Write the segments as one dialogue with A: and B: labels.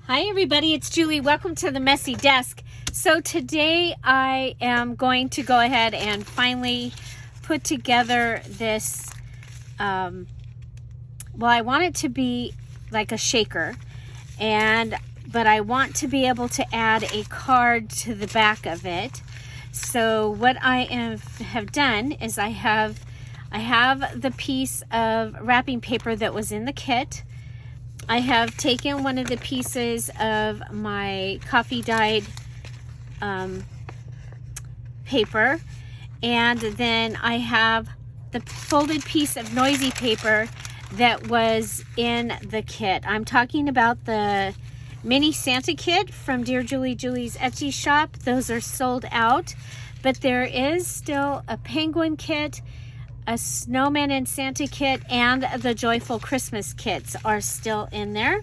A: Hi everybody, it's Julie. Welcome to the Messy Desk. So today I am going to go ahead and finally put together this, well, I want it to be like a shaker, but I want to be able to add a card to the back of it. So what I have done is I have the piece of wrapping paper that was in the kit. I have taken one of the pieces of my coffee dyed paper, and then I have the folded piece of noisy paper that was in the kit. I'm talking about the mini Santa kit from Dear Julie Julie's Etsy shop. Those are sold out, but there is still a penguin kit, a snowman and Santa kit, and the joyful Christmas kits are still in there,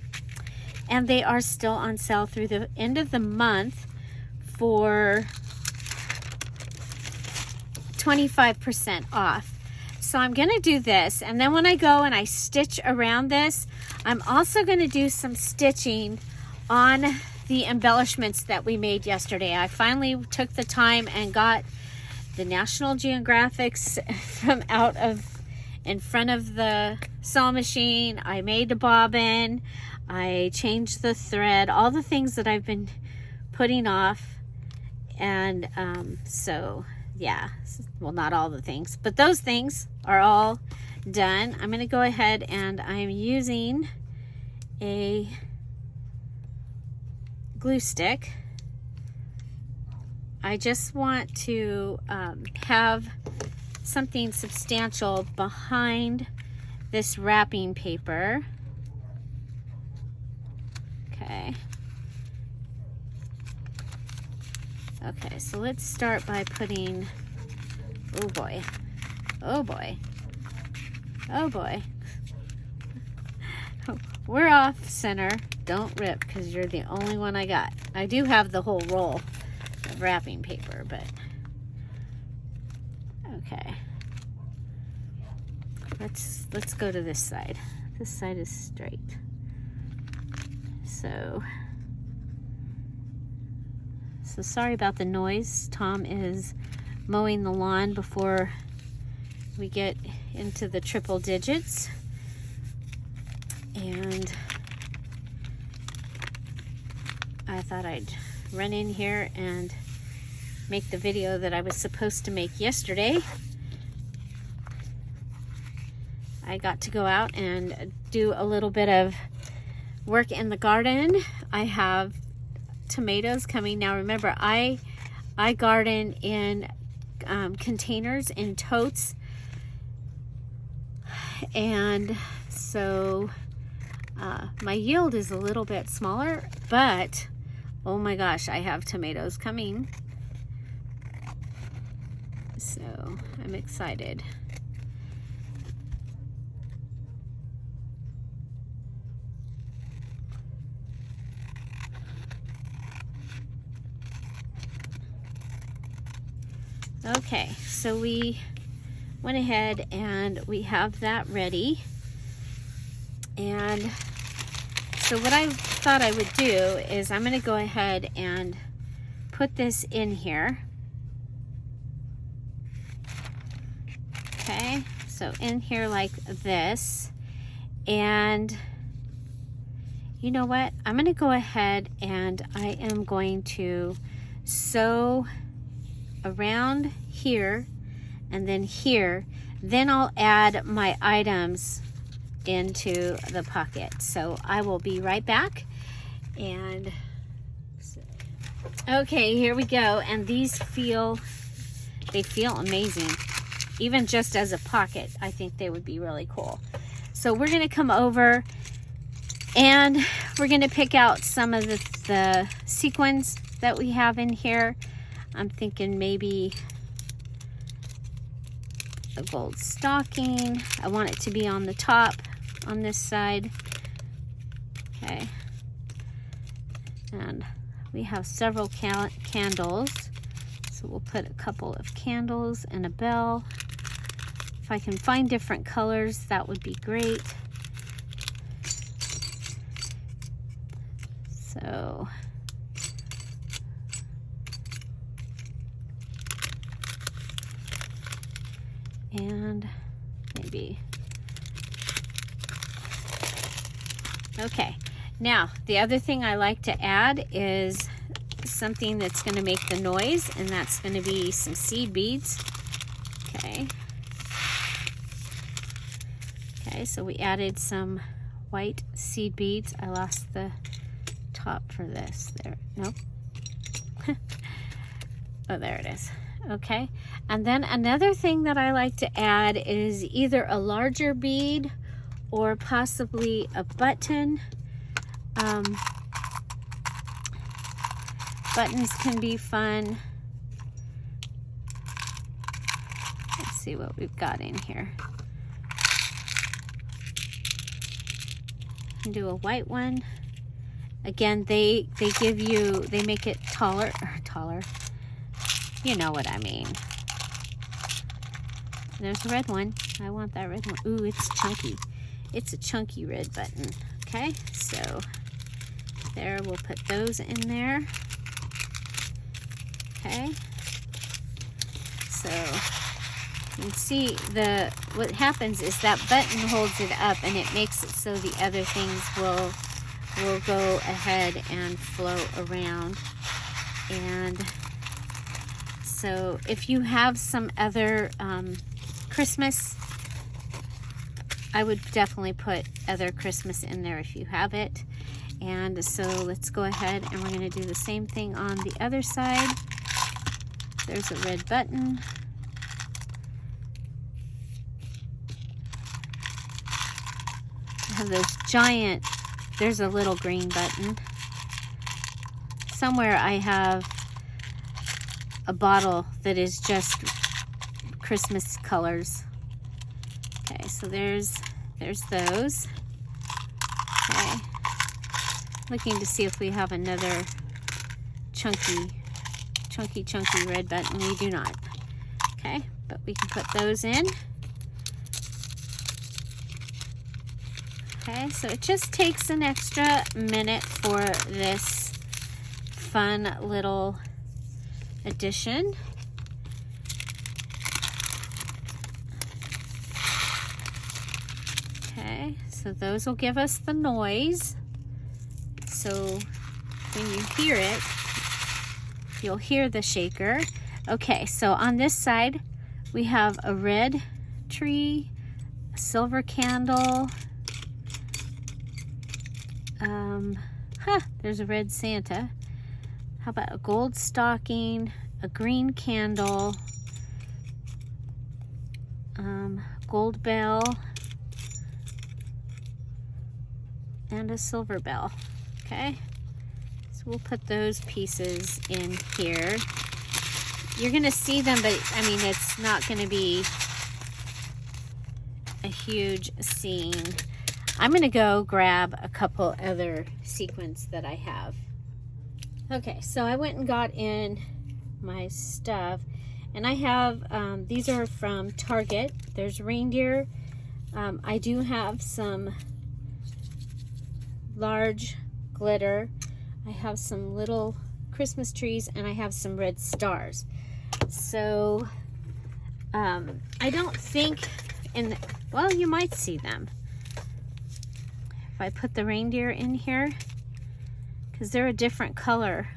A: and they are still on sale through the end of the month for 25% off. So I'm gonna do this, and then when I go and I stitch around this, I'm also gonna do some stitching on the embellishments that we made yesterday. I finally took the time and got the National Geographics from in front of the sewing machine. I made the bobbin, I changed the thread, all the things that I've been putting off. And so yeah, well, not all the things, but those things are all done. I'm gonna go ahead and I'm using a glue stick. I just want to have something substantial behind this wrapping paper. Okay. Okay, so let's start by putting, oh boy, oh boy, oh boy. We're off center. Don't rip, because you're the only one I got. I do have the whole roll of wrapping paper, but okay, let's go to this side. This side is straight. So sorry about the noise. Tom is mowing the lawn before we get into the triple digits, and I thought I'd run in here and make the video that I was supposed to make yesterday. I got to go out and do a little bit of work in the garden. I have tomatoes coming. Now remember, I garden in containers, in totes, and so my yield is a little bit smaller, but oh my gosh, I have tomatoes coming. So I'm excited. Okay, so we went ahead and we have that ready. And so what I thought I would do is I'm going to go ahead and put this in here. Okay, so in here like this. And you know what? I'm going to go ahead and I am going to sew around here and then here. Then I'll add my items into the pocket. So I will be right back. And okay, here we go. And these feel amazing. Even just as a pocket, I think they would be really cool. So we're gonna come over and we're gonna pick out some of the sequins that we have in here. I'm thinking maybe a gold stocking. I want it to be on the top on this side. Okay. And we have several candles. So we'll put a couple of candles and a bell. If I can find different colors, that would be great. So and maybe. Okay, now the other thing I like to add is something that's going to make the noise, and that's going to be some seed beads. Okay. Okay, so we added some white seed beads. I lost the top for this. There, nope. Oh, there it is. Okay, and then another thing that I like to add is either a larger bead or possibly a button. Buttons can be fun. Let's see what we've got in here. Can do a white one. Again, they give you, they make it taller. You know what I mean. There's a red one. I want that red one. Ooh, it's chunky. It's a chunky red button. Okay, so there, we'll put those in there. Okay, so you can see what happens is that button holds it up, and it makes it so the other things will go ahead and flow around. And so if you have some other Christmas, I would definitely put other Christmas in there if you have it. And so let's go ahead and we're going to do the same thing on the other side. There's a red button. I have those giant, there's a little green button. Somewhere I have a bottle that is just Christmas colors. Okay, so there's those. Okay, looking to see if we have another chunky red button. We do not. Okay, but we can put those in. Okay, so it just takes an extra minute for this fun little addition. Okay, so those will give us the noise. So when you hear it, you'll hear the shaker. Okay, so on this side, we have a red tree, a silver candle. There's a red Santa. How about a gold stocking, a green candle, gold bell, and a silver bell. Okay, so we'll put those pieces in here. You're gonna see them, but I mean, it's not gonna be a huge scene. I'm gonna go grab a couple other sequins that I have. Okay, so I went and got in my stuff, and I have, these are from Target. There's reindeer. I do have some large glitter. I have some little Christmas trees, and I have some red stars. So, I don't think well, you might see them. If I put the reindeer in here, because they're a different color.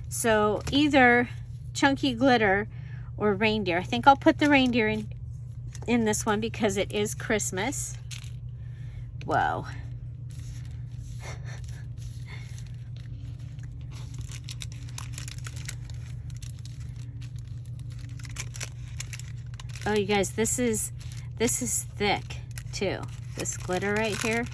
A: So either chunky glitter or reindeer. I think I'll put the reindeer in this one because it is Christmas. Whoa. Oh, you guys, this is thick too. This glitter right here.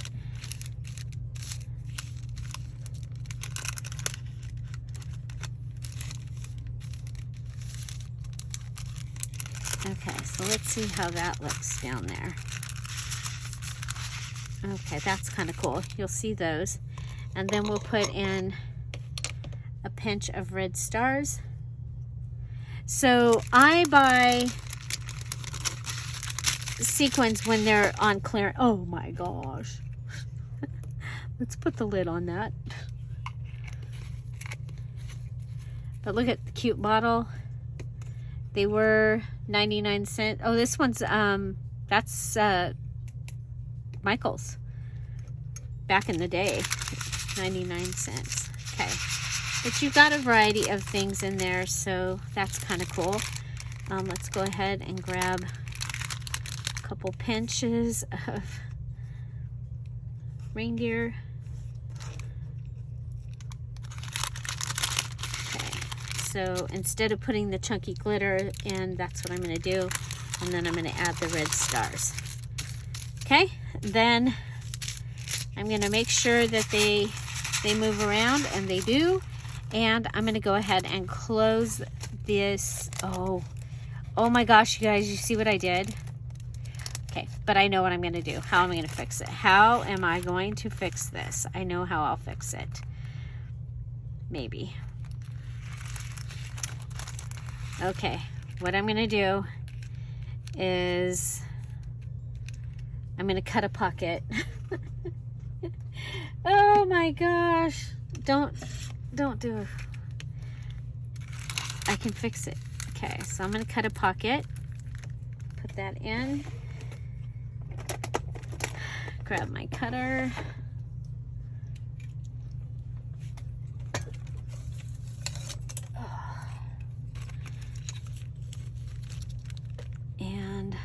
A: Okay, so let's see how that looks down there. Okay, that's kind of cool. You'll see those. And then we'll put in a pinch of red stars. So I buy sequins when they're on clearance. Oh my gosh. Let's put the lid on that. But look at the cute bottle. They were 99 cents. Oh, this one's, that's Michael's. Back in the day, 99 cents. Okay. But you've got a variety of things in there, so that's kind of cool. Let's go ahead and grab a couple pinches of reindeer. Okay, so instead of putting the chunky glitter in, that's what I'm going to do. And then I'm going to add the red stars. Okay, then I'm going to make sure that they move around, and they do. And I'm going to go ahead and close this. Oh my gosh, you guys, you see what I did? Okay, but I know what I'm going to do. How am I going to fix it? How am I going to fix this? I know how I'll fix it. Maybe. Okay, what I'm going to do is I'm going to cut a pocket. Oh my gosh. Don't do it. I can fix it. Okay, so I'm going to cut a pocket. Put that in. Grab my cutter. And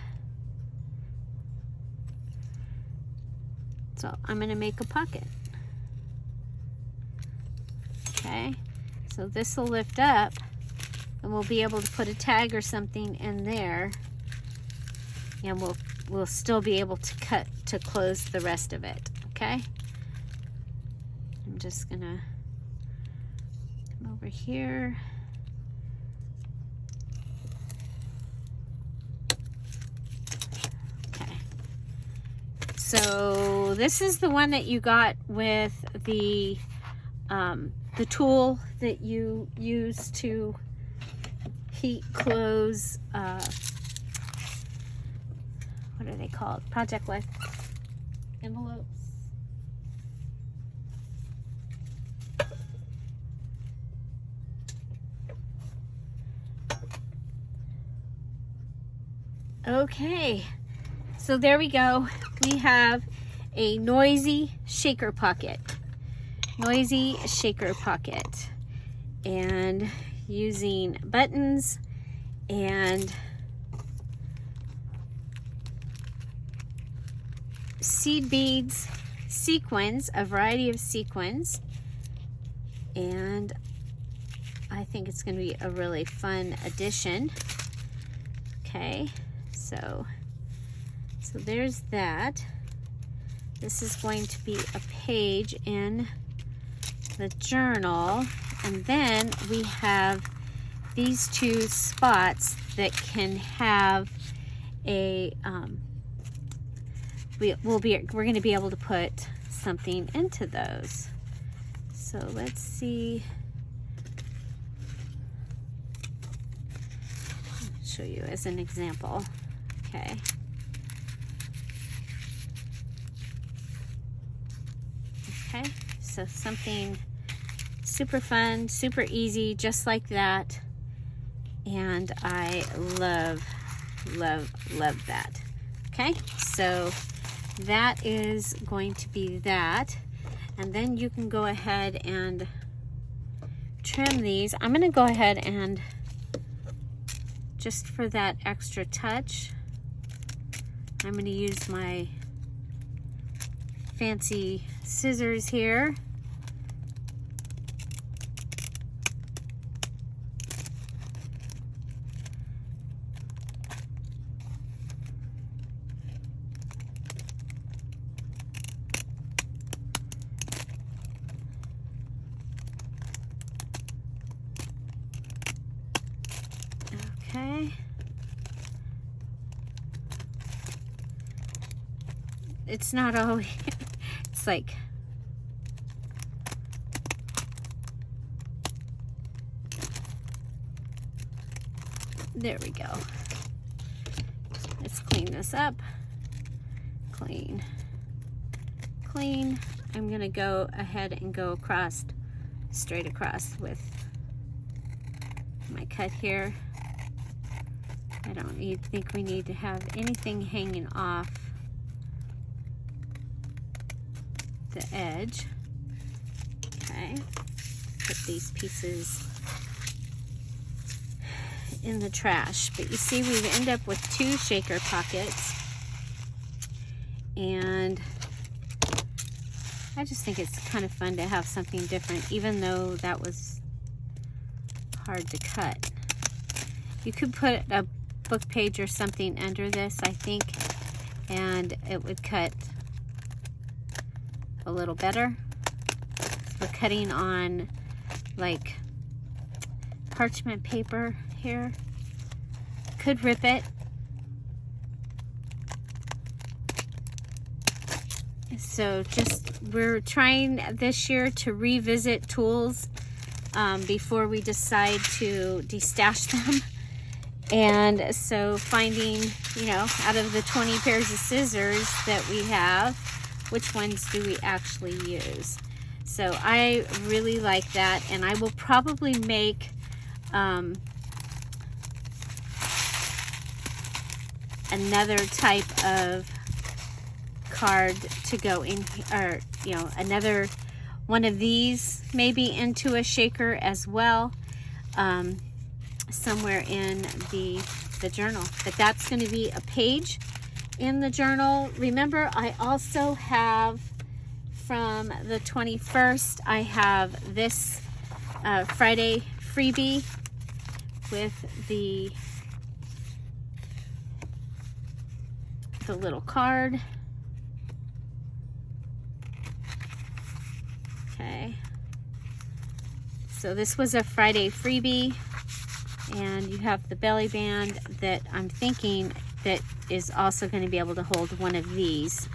A: so I'm going to make a pocket. Okay, so this will lift up, and we'll be able to put a tag or something in there, and we'll still be able to cut to close the rest of it. Okay, I'm just gonna come over here. Okay, so this is the one that you got with the tool that you use to heat close, what are they called? Project Life envelopes. Okay, so there we go. We have a noisy shaker pocket. Noisy shaker pocket, and using buttons and seed beads, sequins, a variety of sequins, and I think it's going to be a really fun addition. Okay, so there's that. This is going to be a page in the journal, and then we have these two spots that can have a we're going to be able to put something into those. So let's see. I'll show you as an example. Okay. Okay, so something super fun, super easy, just like that. And I love, love, love that. Okay, so that is going to be that. And then you can go ahead and trim these. I'm going to go ahead and, just for that extra touch, I'm going to use my fancy scissors here. Okay. It's not always, it's like, there we go. Let's clean this up. Clean, clean. I'm gonna go ahead and go across, straight across with my cut here. I don't think we need to have anything hanging off the edge. Okay, put these pieces in the trash. But you see, we end up with 2 shaker pockets, and I just think it's kind of fun to have something different, even though that was hard to cut. You could put a book page or something under this, I think, and it would cut a little better. We're cutting on like parchment paper here. Could rip it. So we're trying this year to revisit tools before we decide to destash them. And so finding, you know, out of the 20 pairs of scissors that we have, which ones do we actually use? So I really like that, and I will probably make another type of card to go in, or, you know, another one of these maybe into a shaker as well. Somewhere in the journal, but that's going to be a page in the journal. Remember, I also have from the 21st, I have this Friday freebie with the little card. Okay, so this was a Friday freebie. And you have the belly band that I'm thinking that is also going to be able to hold one of these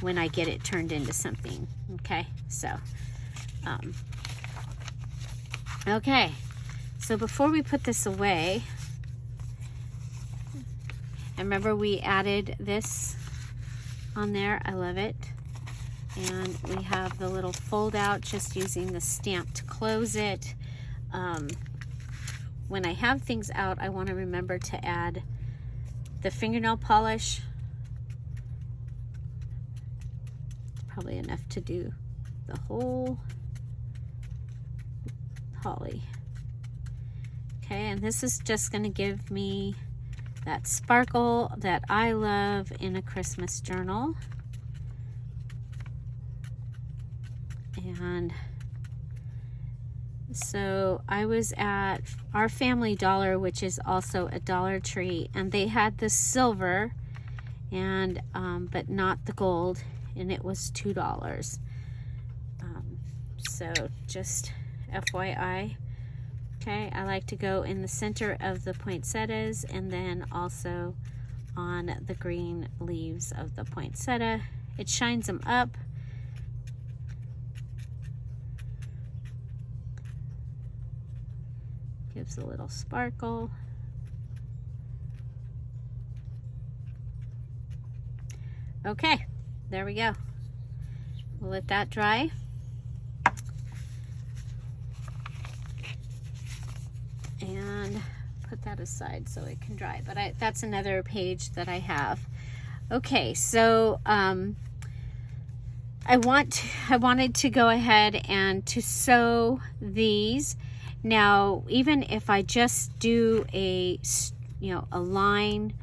A: when I get it turned into something. Okay, so okay, so before we put this away, and remember we added this on there. I love it. And we have the little fold out, just using the stamp to close it. When I have things out, I want to remember to add the fingernail polish. Probably enough to do the whole holly. Okay, and this is just going to give me that sparkle that I love in a Christmas journal. And so I was at our Family Dollar, which is also a Dollar Tree, and they had the silver, and but not the gold, and it was $2. So just FYI. Okay, I like to go in the center of the poinsettias, and then also on the green leaves of the poinsettia. It shines them up. Gives a little sparkle. Okay, there we go. We'll let that dry. And put that aside so it can dry. But that's another page that I have. Okay, so I wanted to go ahead and to sew these. Now, even if I just do a line,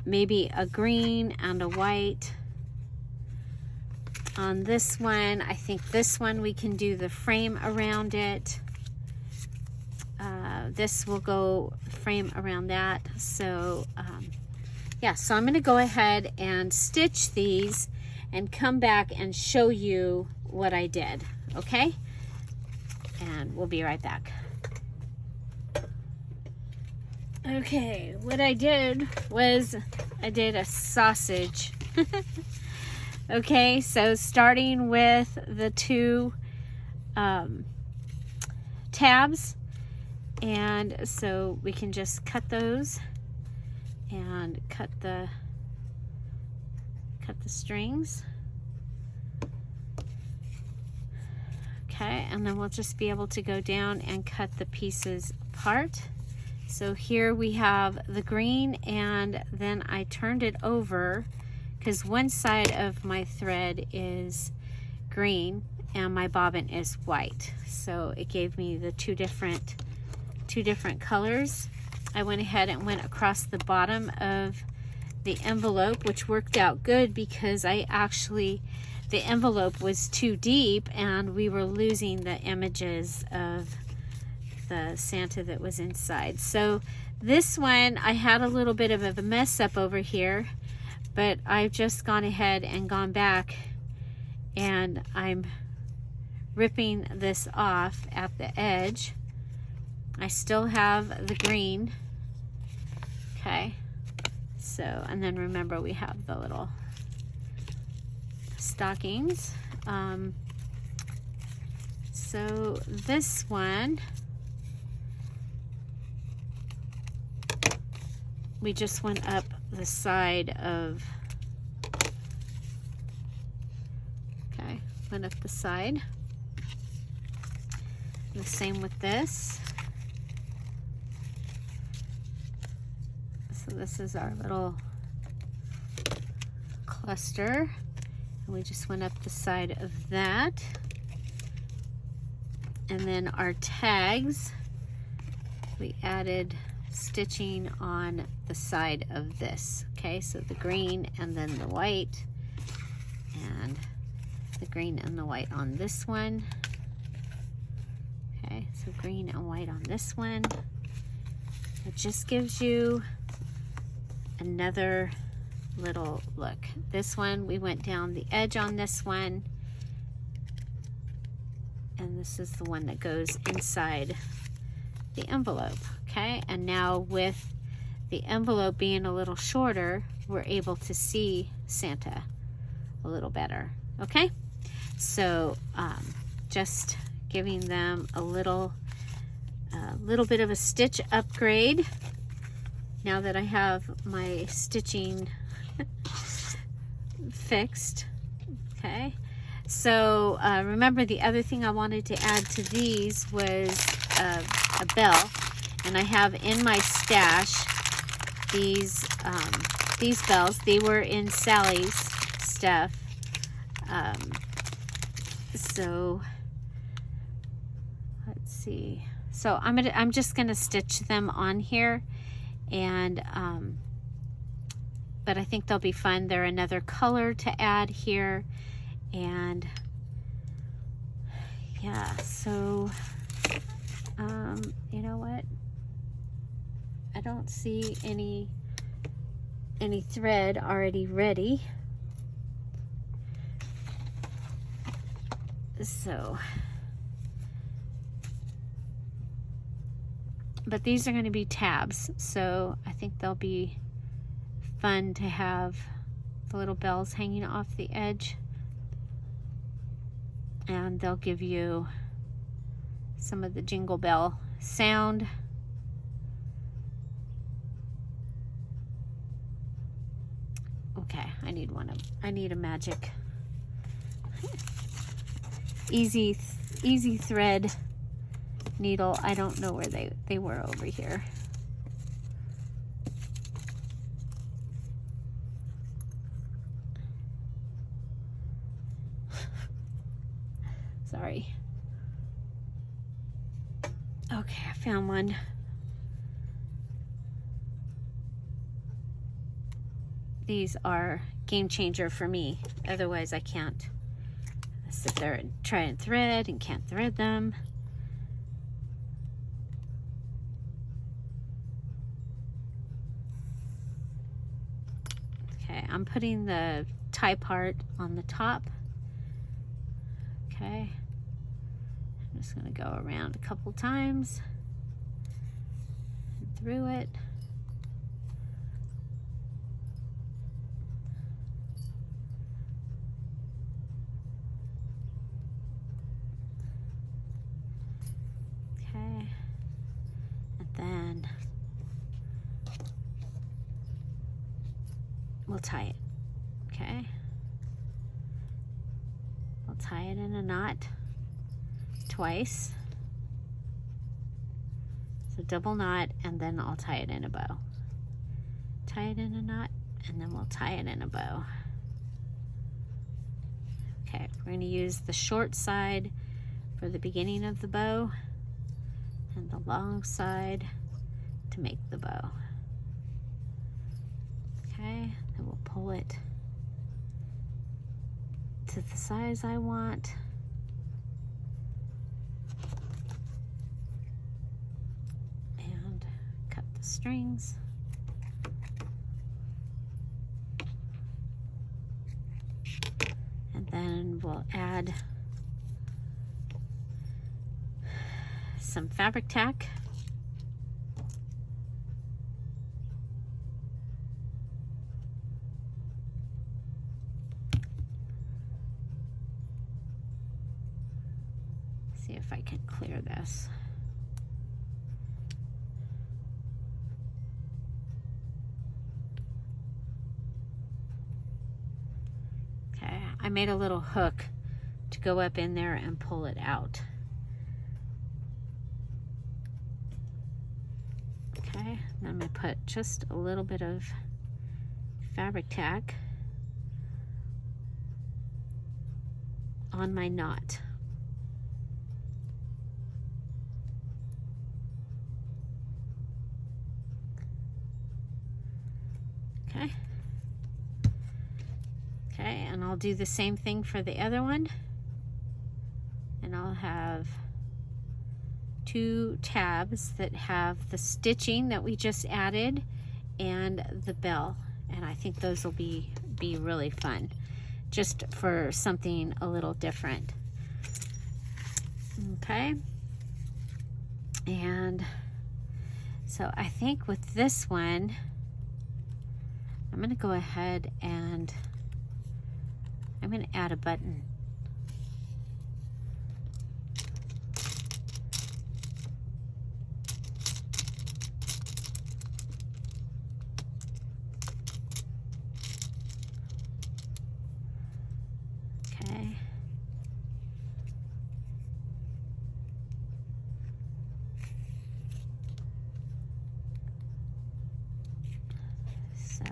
A: maybe a green and a white on this one, I think this one we can do the frame around it. This will go frame around that. So yeah, so I'm going to go ahead and stitch these and come back and show you what I did. Okay, and we'll be right back. Okay, what I did was I did a sausage. Okay, so starting with the two tabs, and so we can just cut those and cut the strings. Okay, and then we'll just be able to go down and cut the pieces part. So here we have the green, and then I turned it over because one side of my thread is green and my bobbin is white. So it gave me the two different colors. I went ahead and went across the bottom of the envelope, which worked out good because the envelope was too deep and we were losing the images of the Santa that was inside. So this one, I had a little bit of a mess up over here, but I've just gone ahead and gone back and I'm ripping this off at the edge. I still have the green. Okay, so, and then remember we have the little stockings. So this one, we just went up the side of, okay, went up the side. The same with this. So this is our little cluster. And we just went up the side of that. And then our tags, we added stitching on the side of this. Okay, so the green and then the white, and the green and the white on this one. Okay, so green and white on this one. It just gives you another little look. This one, we went down the edge on this one, and this is the one that goes inside the envelope. Okay, and now with the envelope being a little shorter, we're able to see Santa a little better. Okay, so just giving them a little bit of a stitch upgrade now that I have my stitching fixed. Okay, so remember the other thing I wanted to add to these was a bell, and I have in my stash these bells. They were in Sally's stuff, so let's see. So I'm just gonna stitch them on here, and but I think they'll be fun. They're another color to add here, and yeah. So you know what? I don't see any thread already ready. So, but these are going to be tabs, so I think they'll be fun to have the little bells hanging off the edge, and they'll give you some of the jingle bell sound. Okay, I need a magic easy thread needle. I don't know where they were over here. Sorry. Okay, I found one. These are game changer for me. Otherwise I can't sit there and try and thread and can't thread them. Okay, I'm putting the tie part on the top. Okay, I'm just going to go around a couple times and through it. Okay, and then we'll tie it. Okay, we'll tie it in a knot twice. So double knot, and then I'll tie it in a bow. Tie it in a knot, and then we'll tie it in a bow. Okay, we're going to use the short side for the beginning of the bow and the long side to make the bow. Okay, then we'll pull it to the size I want. And cut the strings. And then we'll add some fabric tack. See if I can clear this. Okay, I made a little hook to go up in there and pull it out. Okay, then I'm going to put just a little bit of fabric tack on my knot. Okay. Okay, and I'll do the same thing for the other one. And I'll have 2 tabs that have the stitching that we just added and the bell. And I think those will be really fun, just for something a little different. Okay. And so I think with this one, I'm going to go ahead and I'm going to add a button. Okay. So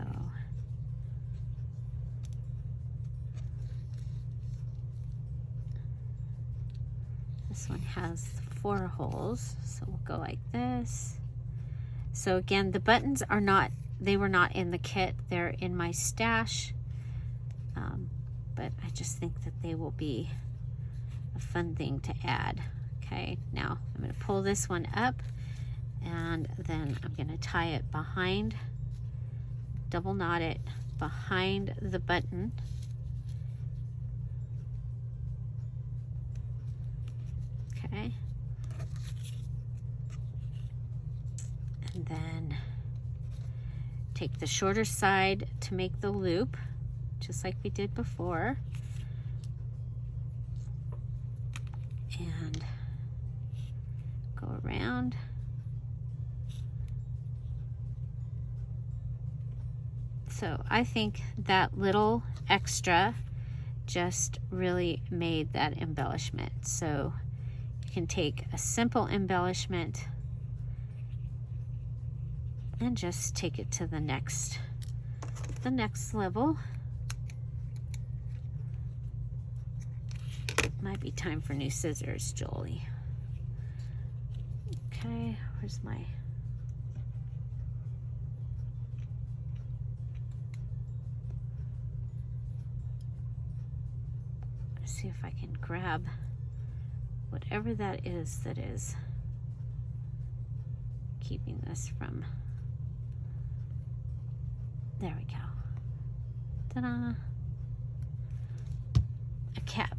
A: this one has 4 holes, so we'll go like this. So again, the buttons are not, they were not in the kit, they're in my stash, but I just think that they will be a fun thing to add. Okay, now I'm going to pull this one up, and then I'm going to tie it behind, double knot it behind the button. Okay. And then take the shorter side to make the loop, just like we did before. And go around. So I think that little extra just really made that embellishment. So you can take a simple embellishment and just take it to the next level. Might be time for new scissors, Julie. Okay, where's my... Let's see if I can grab whatever that is keeping this from... There we go. Ta-da!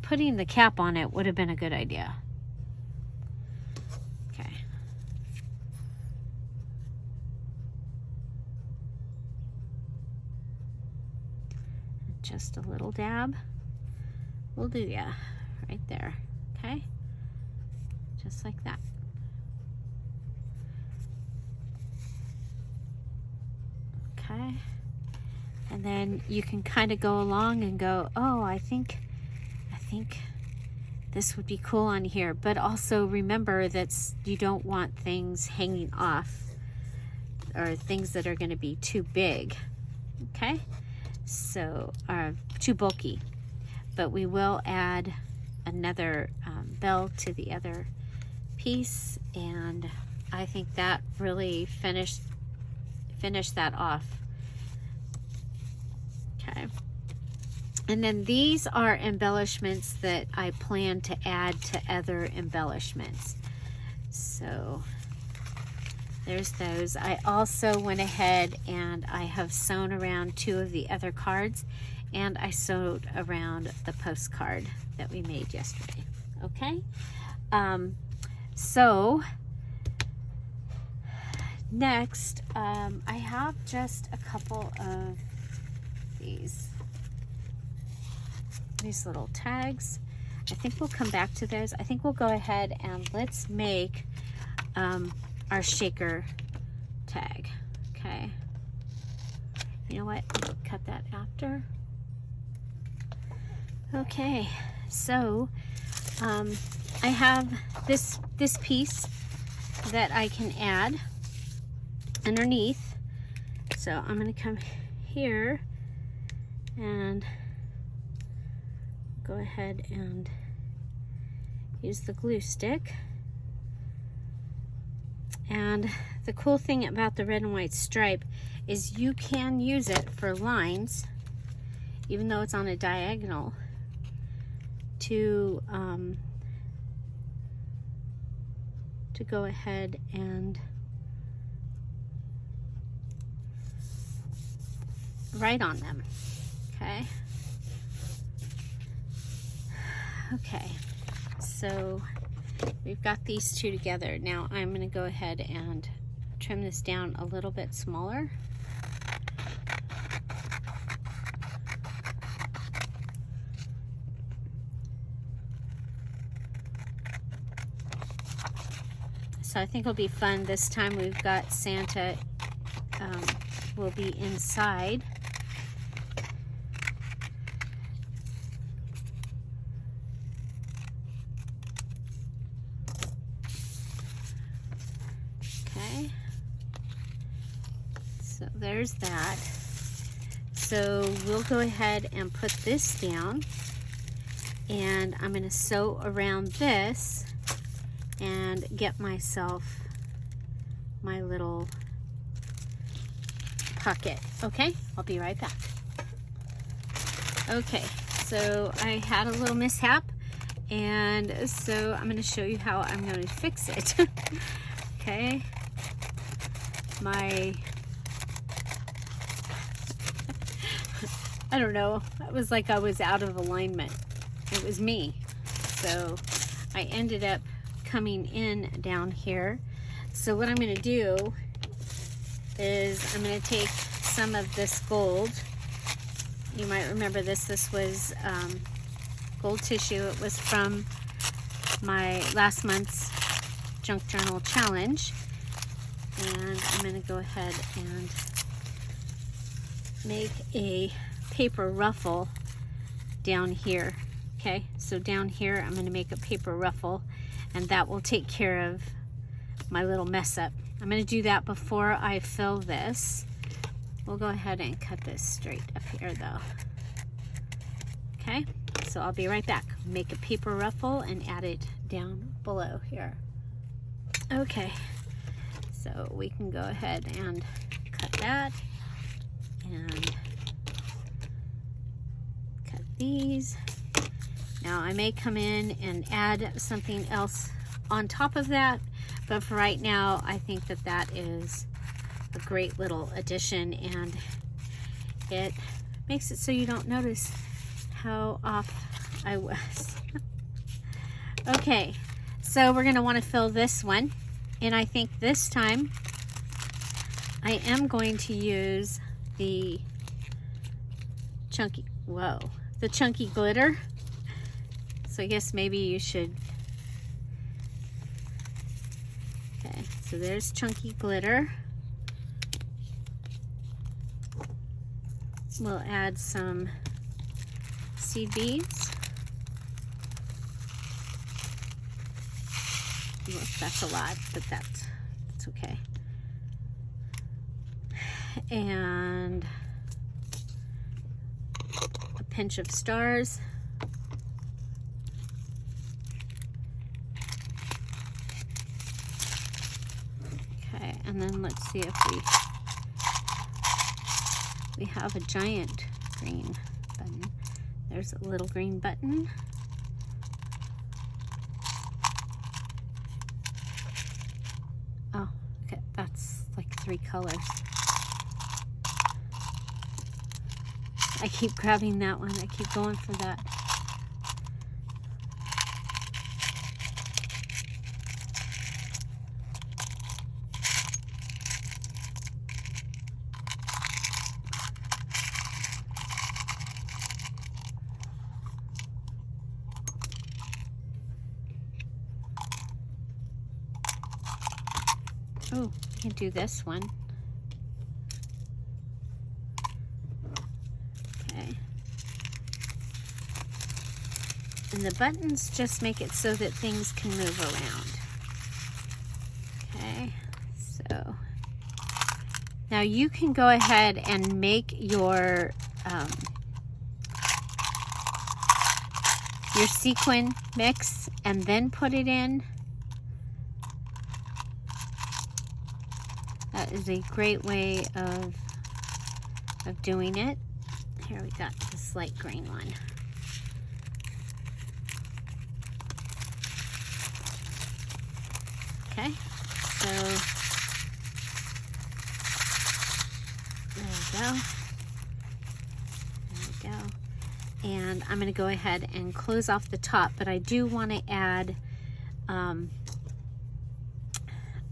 A: Putting the cap on it would have been a good idea. Okay. Just a little dab will do ya right there. Okay, just like that. Okay, and then you can kind of go along and go, oh, I think this would be cool on here. But also remember that you don't want things hanging off or things that are going to be too big, okay? So, too bulky. But we will add another bell to the other piece, and I think that really finished that off. Okay. And then these are embellishments that I plan to add to other embellishments. So there's those. I also went ahead and I have sewn around 2 of the other cards, and I sewed around the postcard that we made yesterday. Okay. So next, I have just a couple of these little tags. I think we'll come back to those. I think we'll go ahead and let's make our shaker tag. Okay. You know what? I'll cut that after. Okay. So I have this piece that I can add underneath. So I'm going to come here and go ahead and use the glue stick. And the cool thing about the red and white stripe is you can use it for lines, even though it's on a diagonal, to go ahead and write on them. Okay. Okay, so we've got these 2 together. Now I'm going to go ahead and trim this down a little bit smaller. So I think it'll be fun. This time we've got Santa will be inside. Okay. So there's that. So we'll go ahead and put this down, and I'm going to sew around this and get myself my little pocket. Okay, I'll be right back. Okay, so I had a little mishap, and so I'm going to show you how I'm going to fix it. Okay, I don't know, it was like I was out of alignment. It was me. So I ended up coming in down here. So what I'm going to do is I'm going to take some of this gold. You might remember this. This was gold tissue. It was from my last month's junk journal challenge. And I'm going to go ahead and make a paper ruffle down here. Okay, so down here I'm going to make a paper ruffle, and that will take care of my little mess up. I'm going to do that before I fill this. We'll go ahead and cut this straight up here though. Okay, so I'll be right back. Make a paper ruffle and add it down below here. Okay, so we can go ahead and cut that and cut these. Now I may come in and add something else on top of that, but for right now I think that that is a great little addition, and it makes it so you don't notice how off I was. Okay, so we're going to want to fill this one, and I think this time I am going to use the chunky glitter. So I guess maybe you should. Okay, so there's chunky glitter. We'll add some seed beads. Look, that's a lot, but that's okay. And a pinch of stars. Okay, and then let's see if we have a giant green button. There's a little green button. Oh, okay, that's like 3 colors. I keep grabbing that one. I keep going for that. Oh, I can do this one. Okay. And the buttons just make it so that things can move around. Okay, so now you can go ahead and make your sequin mix and then put it in. That is a great way of doing it. Here we got this light green one. Okay, so there we go. There we go. And I'm going to go ahead and close off the top, but I do want to add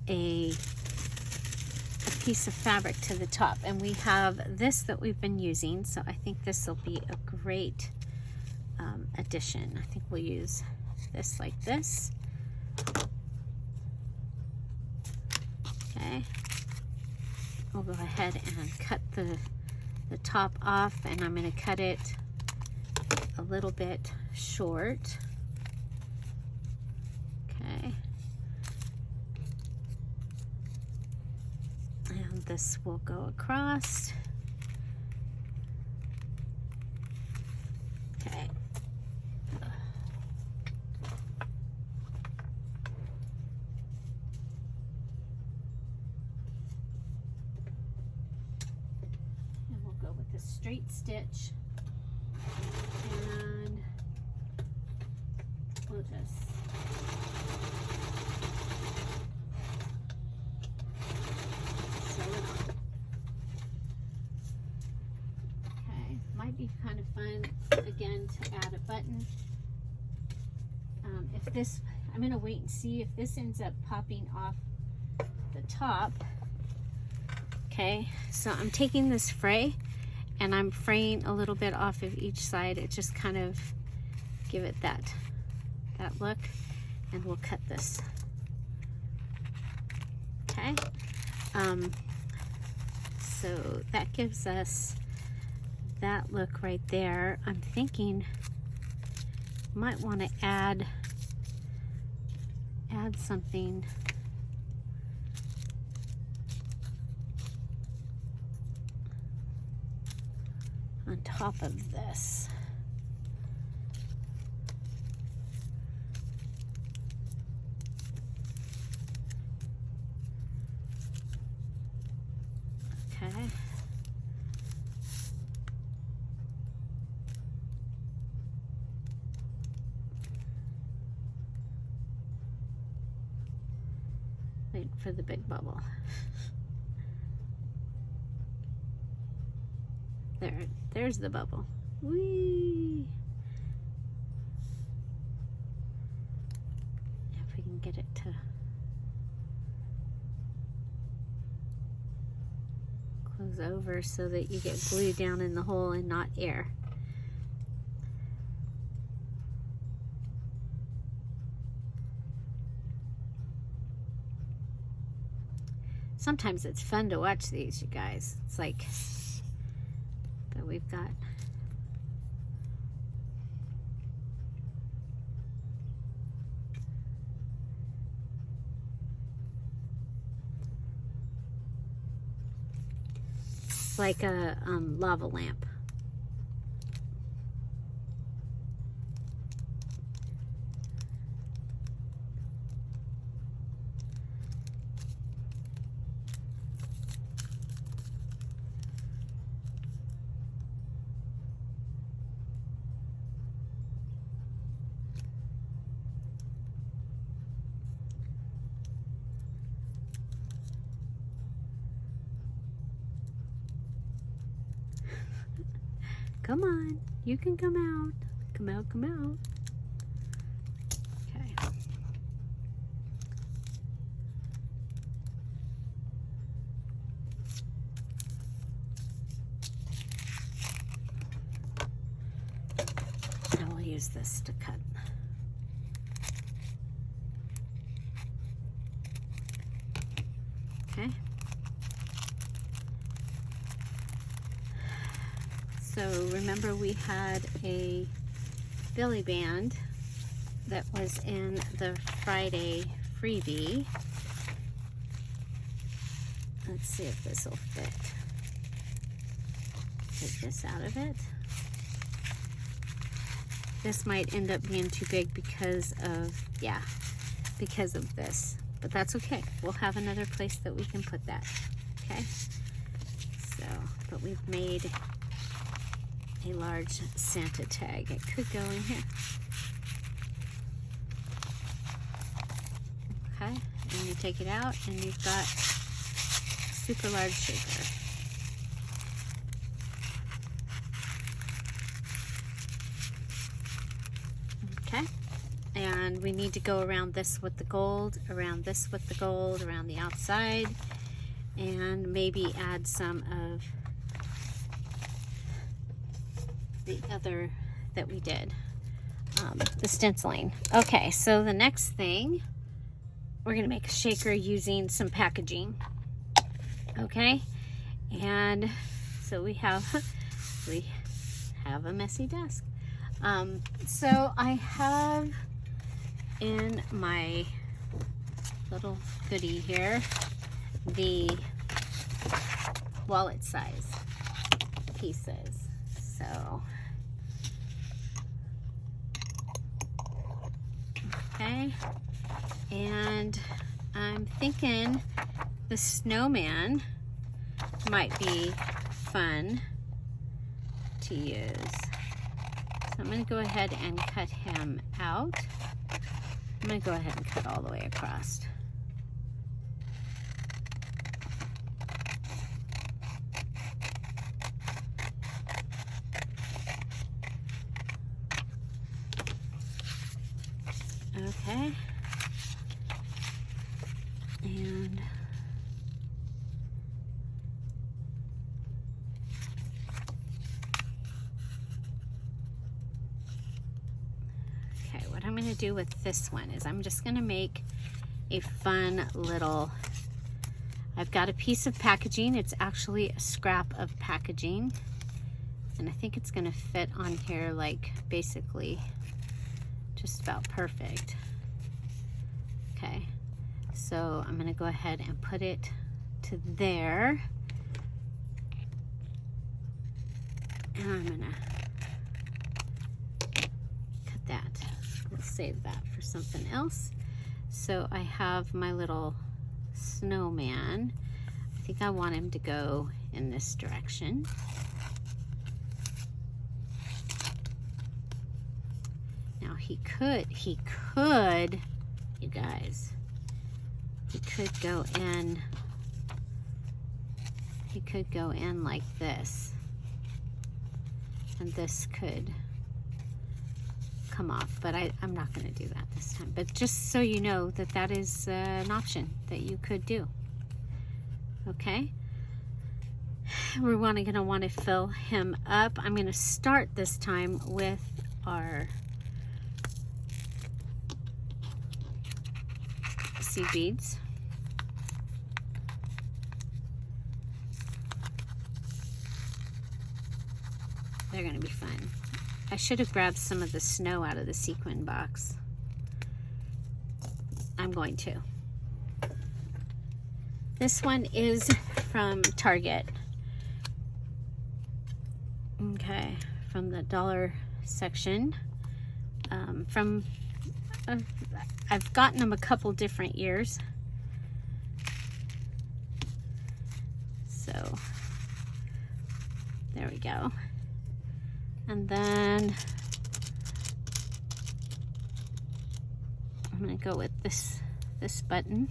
A: a piece of fabric to the top, and we have this that we've been using, so I think this will be a great addition. I think we'll use this like this. Okay, we'll go ahead and cut the top off, and I'm going to cut it a little bit short. Okay. And this will go across. Okay. And we'll go with the straight stitch. And we'll just be kind of fun again to add a button. If this, I'm going to wait and see if this ends up popping off the top. Okay, so I'm taking this fray and I'm fraying a little bit off of each side. It just kind of give it that look, and we'll cut this. Okay, so that gives us that look right there. I'm thinking might want to add something on top of this. Okay. Wait for the big bubble. There's the bubble. Whee! If we can get it to close over so that you get glue down in the hole and not air. Sometimes it's fun to watch these, you guys. It's like, but we've got It's like a lava lamp. Come on, you can come out. Come out, come out. Okay. I will use this to cut. Okay. So remember we had a Billy band that was in the Friday freebie. Let's see if this will fit. Take this out of it. This might end up being too big because of, yeah, because of this. But that's okay. We'll have another place that we can put that. Okay? So, but we've made a large Santa tag. It could go in here. Okay, and you take it out and you've got super large shaker. Okay, and we need to go around this with the gold, around this with the gold, around the outside, and maybe add some of the other that we did, the stenciling. Okay, so the next thing, we're gonna make a shaker using some packaging. Okay, and so we have a messy desk. So I have in my little goodie here the wallet size pieces. So, okay, and I'm thinking the snowman might be fun to use. So I'm going to go ahead and cut him out. I'm going to go ahead and cut all the way across. Okay, and okay, what I'm going to do with this one is I'm just going to make a fun little, I've got a piece of packaging. It's actually a scrap of packaging, and I think it's going to fit on here like basically just about perfect. Okay, so I'm gonna go ahead and put it to there, and I'm gonna cut that. We'll save that for something else. So I have my little snowman. I think I want him to go in this direction. Now he could, you guys, he could go in like this, and this could come off, but I'm not going to do that this time. But just so you know that that is an option that you could do. Okay, we're going to want to fill him up. I'm going to start this time with our seed beads. They're going to be fun. I should have grabbed some of the snow out of the sequin box. I'm going to. This one is from Target, Okay, from the dollar section. I've gotten them a couple different years. So there we go. And then I'm going to go with this button.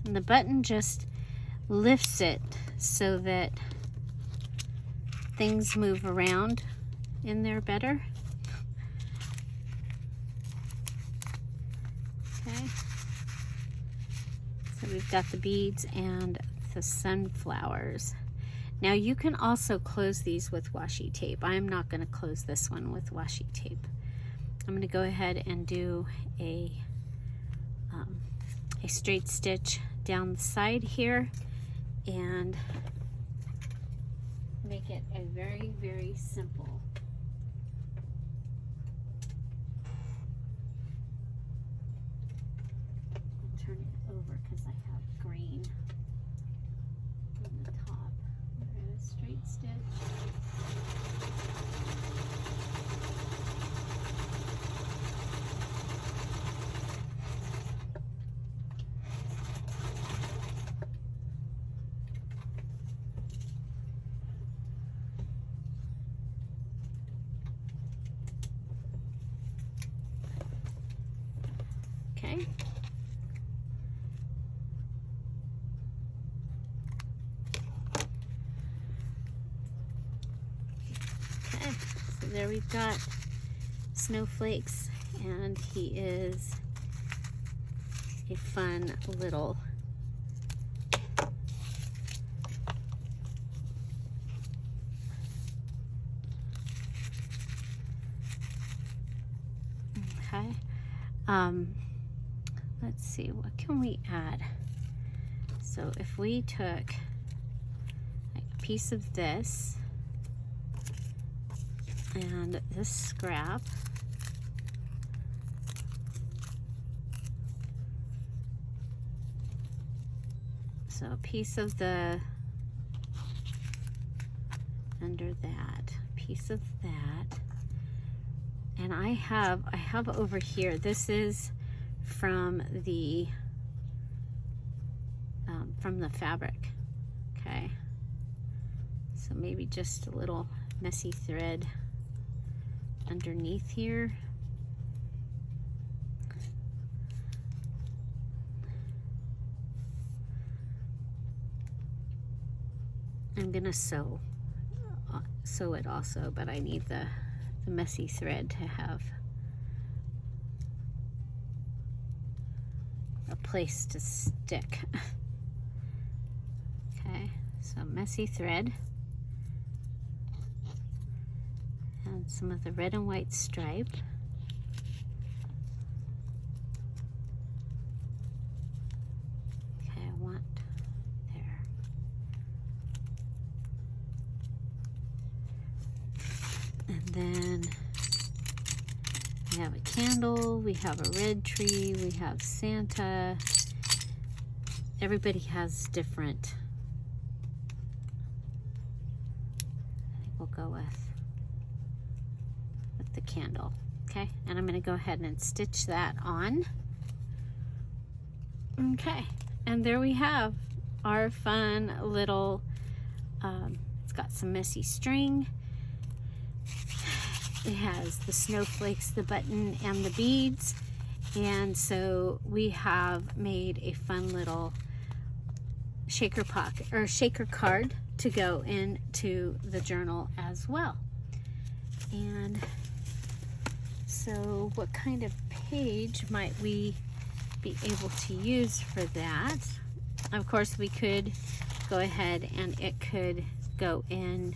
A: And the button just lifts it so that things move around in there better. Okay. So we've got the beads and the sunflowers. Now you can also close these with washi tape. I'm not going to close this one with washi tape. I'm going to go ahead and do a straight stitch down the side here and make it a very, very simple. I'll turn it over because I have green on the top. We're going to straight stitch. Okay. Okay, so there we've got Snowflakes, and he is a fun little okay. Let's see, what can we add? So if we took like a piece of this and this scrap, so a piece of the under that, piece of that, and I have over here, this is from the fabric. Okay, so maybe just a little messy thread underneath here. I'm gonna sew it also, but I need the messy thread to have a place to stick. Okay, so messy thread and some of the red and white stripe. Okay, I want there. And then we have a candle, we have a red tree, we have Santa. Everybody has different. I think we'll go with the candle. Okay, and I'm going to go ahead and stitch that on. Okay, and there we have our fun little, it's got some messy string. It has the snowflakes, the button, and the beads. And so we have made a fun little shaker pocket or shaker card to go into the journal as well. And so what kind of page might we be able to use for that? Of course, we could go ahead and it could go in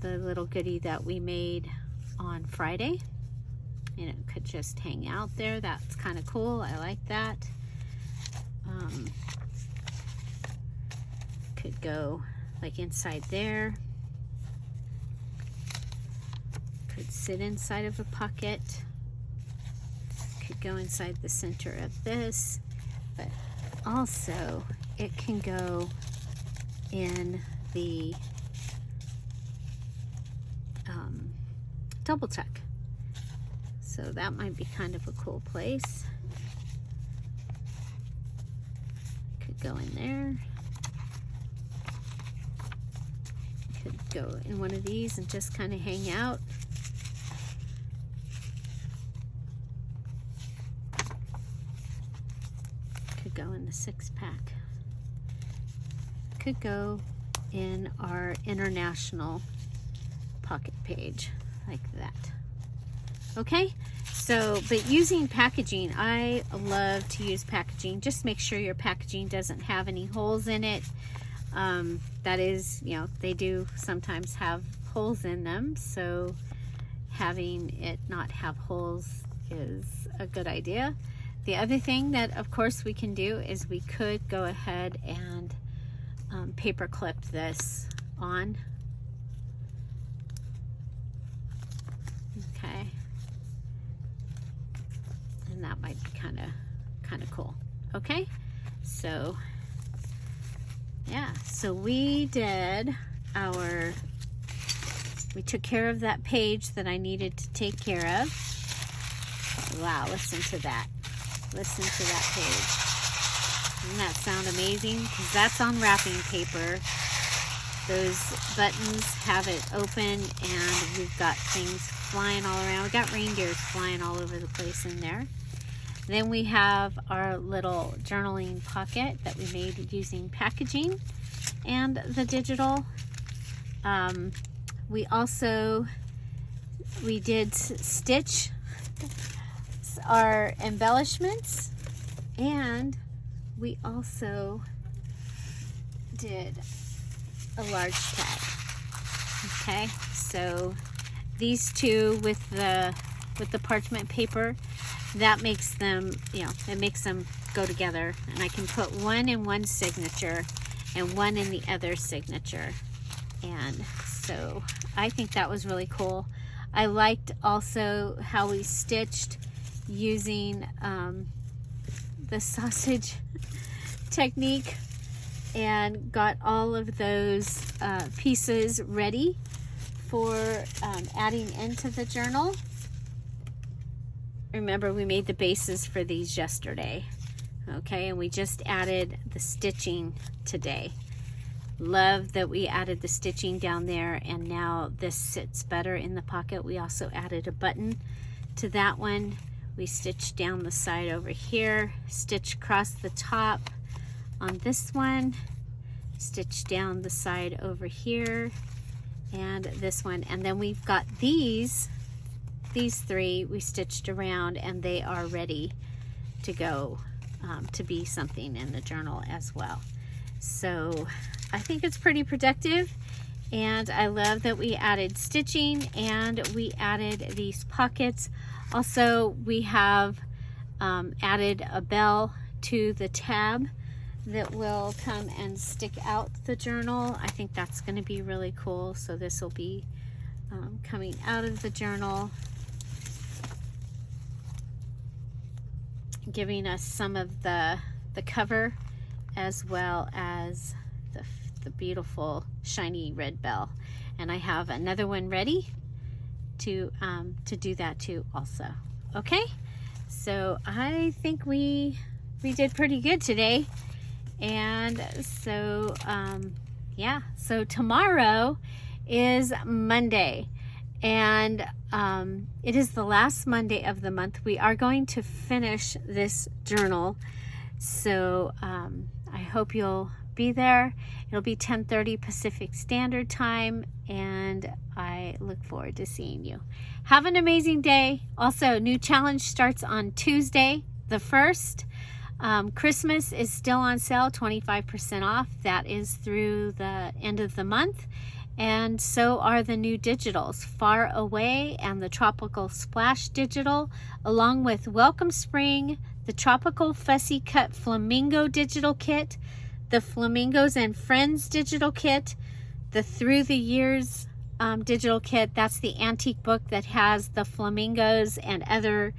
A: the little goodie that we made on Friday, and it could just hang out there. That's kind of cool. I like that. Could go like inside there. Could sit inside of a pocket. Could go inside the center of this, but also it can go in the double tuck. So that might be kind of a cool place. Could go in there. Could go in one of these and just kind of hang out. Could go in the 6-pack. Could go in our international pocket page like that. Okay, so but using packaging, I love to use packaging. Just make sure your packaging doesn't have any holes in it. That is, you know, they do sometimes have holes in them, so having it not have holes is a good idea. The other thing that of course we can do is we could go ahead and paper clip this on. Okay, and that might be kind of cool. Okay, so yeah, so we did our, we took care of that page that I needed to take care of. Wow, listen to that. Listen to that page. Doesn't that sound amazing? Because that's on wrapping paper. Those buttons have it open, and we've got things flying all around. We got reindeers flying all over the place in there. Then we have our little journaling pocket that we made using packaging and the digital. We did stitch our embellishments, and we also did a large tag. Okay, so these two with the parchment paper, that makes them, you know, it makes them go together, and I can put one in one signature and one in the other signature. And so I think that was really cool. I liked also how we stitched using the sausage technique and got all of those pieces ready for adding into the journal. Remember, we made the bases for these yesterday, okay, and we just added the stitching today. Love that we added the stitching down there, and now this sits better in the pocket. We also added a button to that one. We stitched down the side over here, stitch across the top on this one, stitch down the side over here, and this one. And then we've got these three we stitched around, and they are ready to go to be something in the journal as well. So I think it's pretty productive, and I love that we added stitching and we added these pockets. Also, we have added a bell to the tab that will come and stick out the journal. I think that's going to be really cool. So this will be coming out of the journal, giving us some of the cover, as well as the beautiful shiny red bell. And I have another one ready to do that too also. Okay, so I think we did pretty good today. And so yeah, so tomorrow is Monday, and it is the last Monday of the month. We are going to finish this journal, so I hope you'll be there. It'll be 10:30 Pacific Standard Time, and I look forward to seeing you. Have an amazing day. Also, new challenge starts on Tuesday the 1st. Christmas is still on sale, 25% off. That is through the end of the month. And so are the new digitals, Far Away and the Tropical Splash digital, along with Welcome Spring, the Tropical Fussy Cut Flamingo digital kit, the Flamingos and Friends digital kit, the Through the Years digital kit. That's the antique book that has the flamingos and other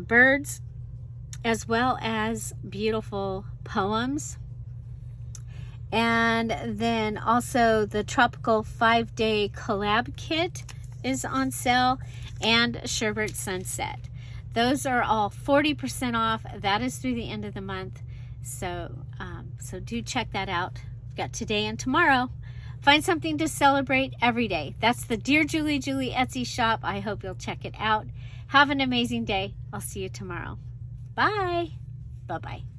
A: birds, as well as beautiful poems. And then also the Tropical 5-Day Collab Kit is on sale, and Sherbert Sunset. Those are all 40% off. That is through the end of the month. So, so do check that out. We've got today and tomorrow. Find something to celebrate every day. That's the Dear Julie Julie Etsy shop. I hope you'll check it out. Have an amazing day. I'll see you tomorrow. Bye. Bye-bye.